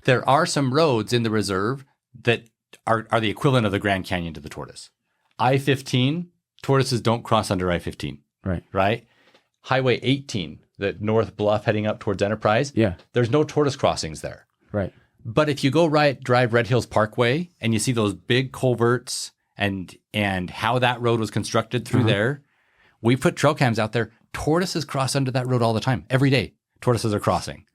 There are some roads in the reserve that are the equivalent of the Grand Canyon to the Tortoise. I-15, tortoises don't cross under I-15. Right. Right? Highway 18, the North Bluff heading up towards Enterprise. Yeah. There's no tortoise crossings there. Right. But if you go drive Red Hills Parkway and you see those big culverts and how that road was constructed through there, we put trail cams out there. Tortoises cross under that road all the time. Every day, tortoises are crossing.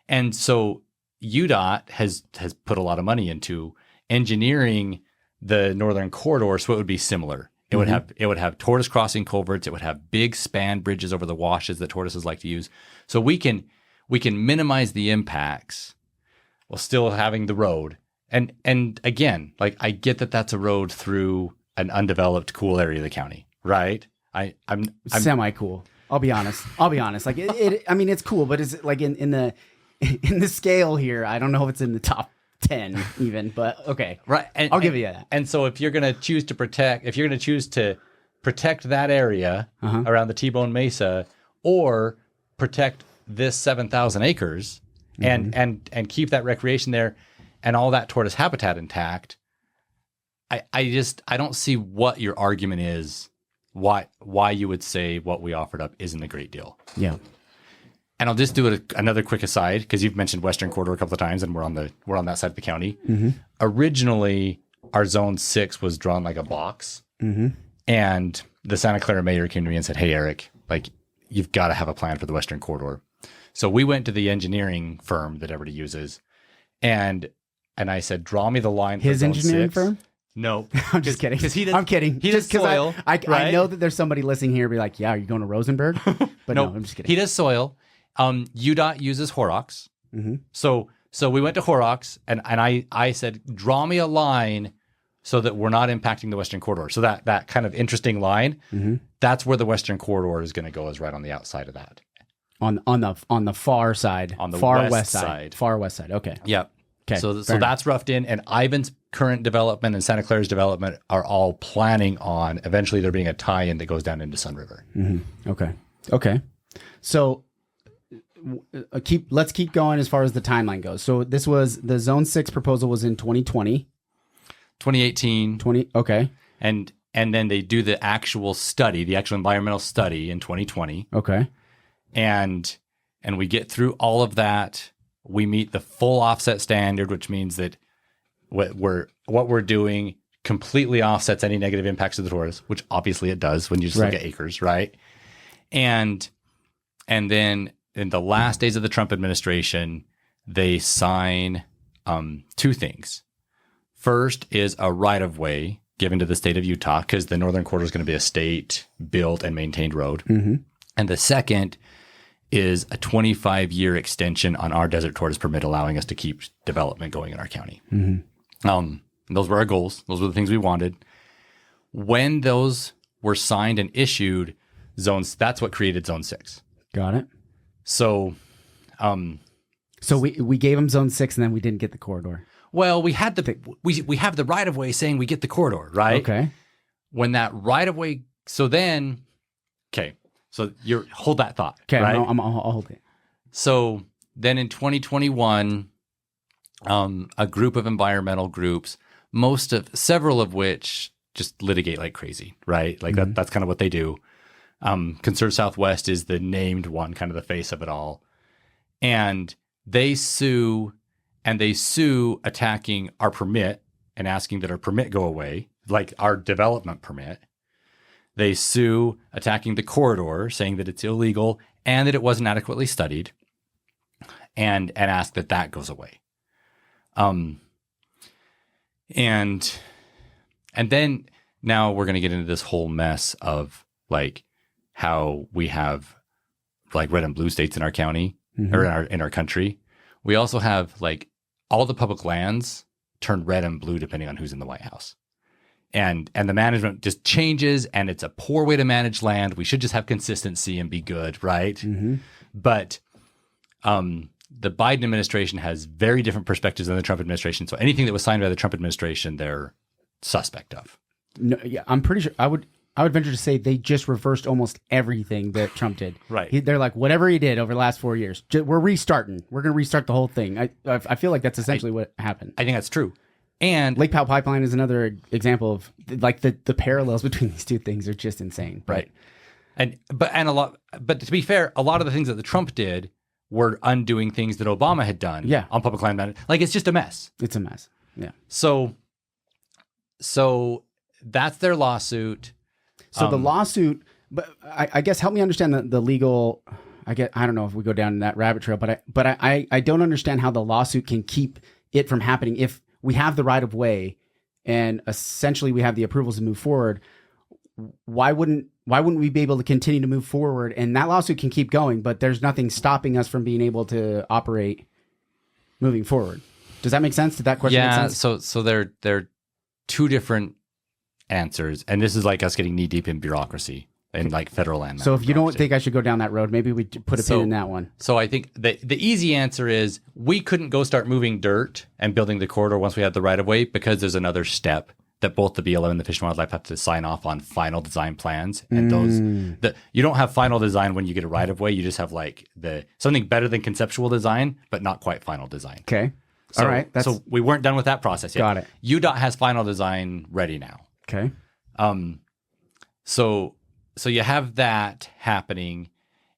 And so UDOT has put a lot of money into engineering the northern corridor so it would be similar. It would have tortoise crossing culverts. It would have big span bridges over the washes that tortoises like to use. So we can minimize the impacts while still having the road. And again, like I get that that's a road through an undeveloped, cool area of the county, right? I'm semi cool. I'll be honest. Like I mean, it's cool, but it's like in the scale here. I don't know if it's in the top 10 even, but okay. Right. I'll give you that. And so if you're going to choose to protect that area around the T-Bone Mesa or protect this 7,000 acres and keep that recreation there and all that tortoise habitat intact, I don't see what your argument is, why you would say what we offered up isn't a great deal. Yeah. And I'll just do another quick aside because you've mentioned Western Corridor a couple of times, and we're on that side of the county. Originally, our Zone 6 was drawn like a box, and the Santa Clara mayor came to me and said, "Hey, Eric, like you've got to have a plan for the Western Corridor." So we went to the engineering firm that everybody uses, and I said, "Draw me the line." His for Zone engineering 6. firm? No, I'm just kidding. I'm kidding. He does soil. I know that there's somebody listening here be like, yeah, are you going to Rosenberg? But no, I'm just kidding. He does soil. UDOT uses Horrocks. So we went to Horrocks and I said, draw me a line so that we're not impacting the Western Corridor. So that kind of interesting line, that's where the Western Corridor is going to go, is right on the outside of that. On the far side. On the far west side. Far west side. Okay. Yep. Okay. So that's roughed in, and Ivan's current development and Santa Clara's development are all planning on eventually there being a tie-in that goes down into Sun River. Okay. So let's keep going as far as the timeline goes. So this was the Zone 6 proposal was in 2020. 2018. Okay. And then they do the actual study, the actual environmental study in 2020. Okay. And we get through all of that. We meet the full offset standard, which means that what we're doing completely offsets any negative impacts to the tortoise, which obviously it does when you just look at acres, right? And then in the last days of the Trump administration, they sign two things. First is a right-of-way given to the state of Utah, because the Northern Corridor is going to be a state-built and maintained road. And the second is a 25-year extension on our desert tortoise permit, allowing us to keep development going in our county. Those were our goals. Those were the things we wanted. When those were signed and issued, that's what created Zone 6. Got it. So we gave them Zone 6 and then we didn't get the corridor. Well, we had we have the right of way saying we get the corridor, right? Okay. When that right of way, so you hold that thought. Okay, right? I'll hold it. So then in 2021, a group of environmental groups, several of which just litigate like crazy, right? Like that's kind of what they do. Conserve Southwest is the named one, kind of the face of it all. And they sue attacking our permit and asking that our permit go away, like our development permit. They sue attacking the corridor, saying that it's illegal and that it wasn't adequately studied, and ask that goes away. And then now we're going to get into this whole mess of like how we have like red and blue states in our county or in our country. We also have like all the public lands turn red and blue depending on who's in the White House. And the management just changes, and it's a poor way to manage land. We should just have consistency and be good, right? But the Biden administration has very different perspectives than the Trump administration. So anything that was signed by the Trump administration, they're suspect of. No, yeah, I'm pretty sure would venture to say they just reversed almost everything that Trump did. Right. They're like, whatever he did over the last 4 years, we're restarting. We're going to restart the whole thing. I feel like that's essentially what happened. I think that's true. And Lake Powell Pipeline is another example of like the parallels between these two things are just insane. Right. But to be fair, a lot of the things that the Trump did were undoing things that Obama had done on public land management. Like, it's just a mess. It's a mess. Yeah. So that's their lawsuit. So the lawsuit, but I guess help me understand the legal. I don't know if we go down that rabbit trail, but I don't understand how the lawsuit can keep it from happening if we have the right of way and essentially we have the approvals to move forward. Why wouldn't we be able to continue to move forward? And that lawsuit can keep going, but there's nothing stopping us from being able to operate moving forward. Does that make sense? Did that question make sense? So they're two different answers, and this is like us getting knee deep in bureaucracy and like federal land. So if you don't think I should go down that road, maybe we put a pin in that one. So I think the easy answer is we couldn't go start moving dirt and building the corridor once we had the right of way because there's another step that both the BLM and the Fish and Wildlife have to sign off on final design plans, and you don't have final design when you get a right of way. You just have like something better than conceptual design, but not quite final design. Okay. So, all right. So we weren't done with that process yet. Got it. UDOT has final design ready now. Okay. So you have that happening,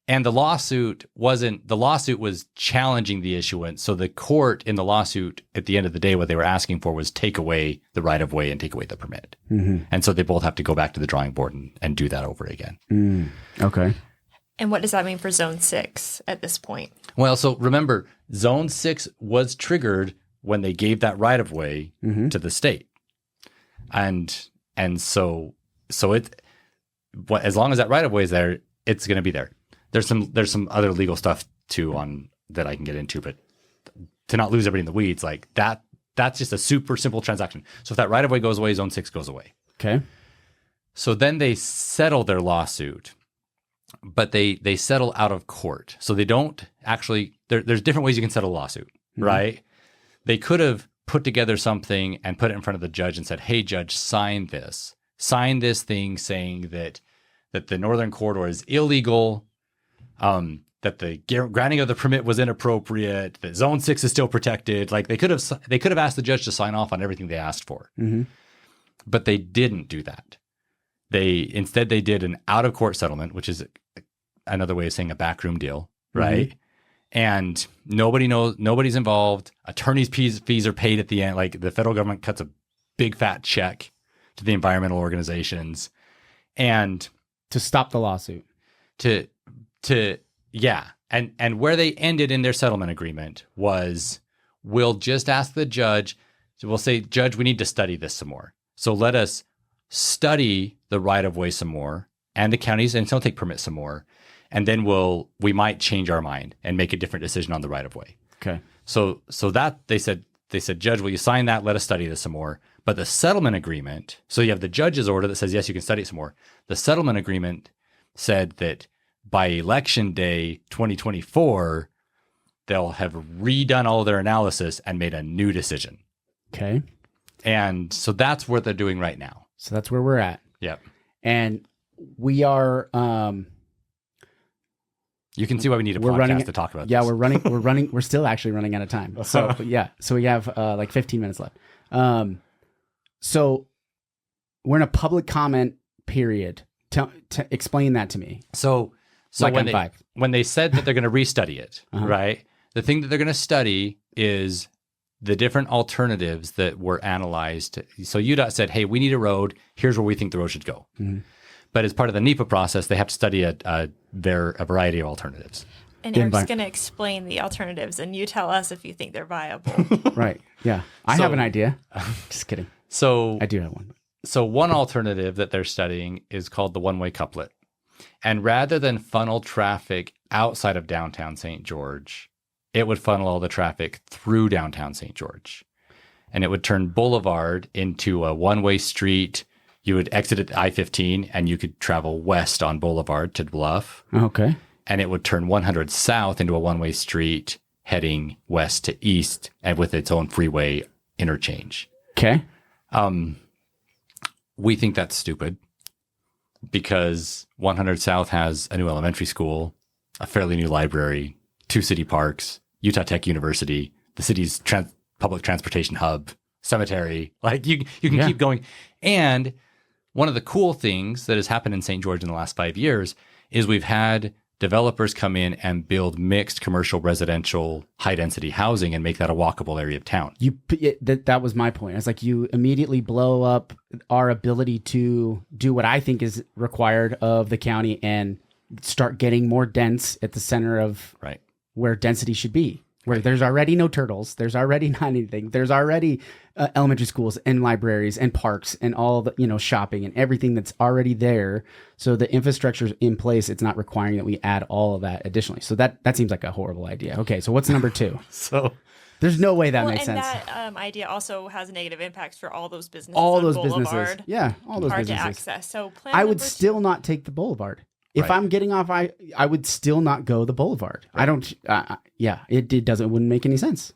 and the lawsuit was challenging the issuance. So the court in the lawsuit, at the end of the day, what they were asking for was take away the right of way and take away the permit. Mm-hmm. And so they both have to go back to the drawing board and do that over again. Okay. And what does that mean for Zone 6 at this point? Well, so remember, Zone 6 was triggered when they gave that right of way to the state. And so as long as that right of way is there, it's going to be there. There's some other legal stuff too on that I can get into, but to not lose everybody in the weeds, like that's just a super simple transaction. So if that right of way goes away, Zone 6 goes away. Okay. So then they settle their lawsuit, but they settle out of court. So they don't actually, there's different ways you can settle a lawsuit, right? They could have put together something and put it in front of the judge and said, hey, judge, sign this thing saying that the Northern Corridor is illegal, that the granting of the permit was inappropriate, that Zone 6 is still protected. Like they could have asked the judge to sign off on everything they asked for, but they didn't do that. Instead they did an out of court settlement, which is another way of saying a backroom deal, right? And nobody's involved. Attorneys' fees are paid at the end. Like the federal government cuts a big fat check to the environmental organizations, and to stop the lawsuit. And where they ended in their settlement agreement was, we'll just ask the judge. So we'll say, Judge, we need to study this some more. So let us study the right of way some more, and the counties, and so take permit some more, and then we might change our mind and make a different decision on the right of way. Okay. So that they said, Judge, will you sign that? Let us study this some more. But the settlement agreement, so you have the judge's order that says, yes, you can study it some more. The settlement agreement said that by election day 2024, they'll have redone all of their analysis and made a new decision. Okay. And so that's what they're doing right now. So that's where we're at. Yep. And we are... you can see why we need a podcast to talk about this. We're still actually running out of time. So so we have like 15 minutes left. So we're in a public comment period. Explain that to me. So like when they said that they're going to restudy it, right? The thing that they're going to study is the different alternatives that were analyzed. So UDOT said, hey, we need a road. Here's where we think the road should go. But as part of the NEPA process, they have to study a variety of alternatives. And Eric's going to explain the alternatives, and you tell us if you think they're viable. Right. Yeah. I have an idea. Just kidding. So I do have one. So one alternative that they're studying is called the one-way couplet. And rather than funnel traffic outside of downtown St. George, it would funnel all the traffic through downtown St. George. And it would turn Boulevard into a one-way street. You would exit at I-15 and you could travel west on Boulevard to Bluff. Okay. And it would turn 100 south into a one-way street heading west to east and with its own freeway interchange. Okay. We think that's stupid. because 100 South has a new elementary school, a fairly new library, 2 city parks, Utah Tech University, the city's public transportation hub, cemetery. Like you can keep going. And one of the cool things that has happened in St. George in the last 5 years is we've had developers come in and build mixed commercial, residential, high density housing and make that a walkable area of town. That was my point. It's like you immediately blow up our ability to do what I think is required of the county and start getting more dense at the center of where density should be. Where there's already no turtles, there's already not anything. There's already elementary schools and libraries and parks and all the shopping and everything that's already there. So the infrastructure's in place. It's not requiring that we add all of that additionally. So that seems like a horrible idea. Okay, so what's number 2? So there's no way that makes and sense. That idea also has negative impacts for all those businesses. All on those Boulevard. businesses, yeah, all those hard businesses. to access. So I would still not take the boulevard. If I'm getting off, I would still not go the boulevard. Right. I don't. It wouldn't make any sense.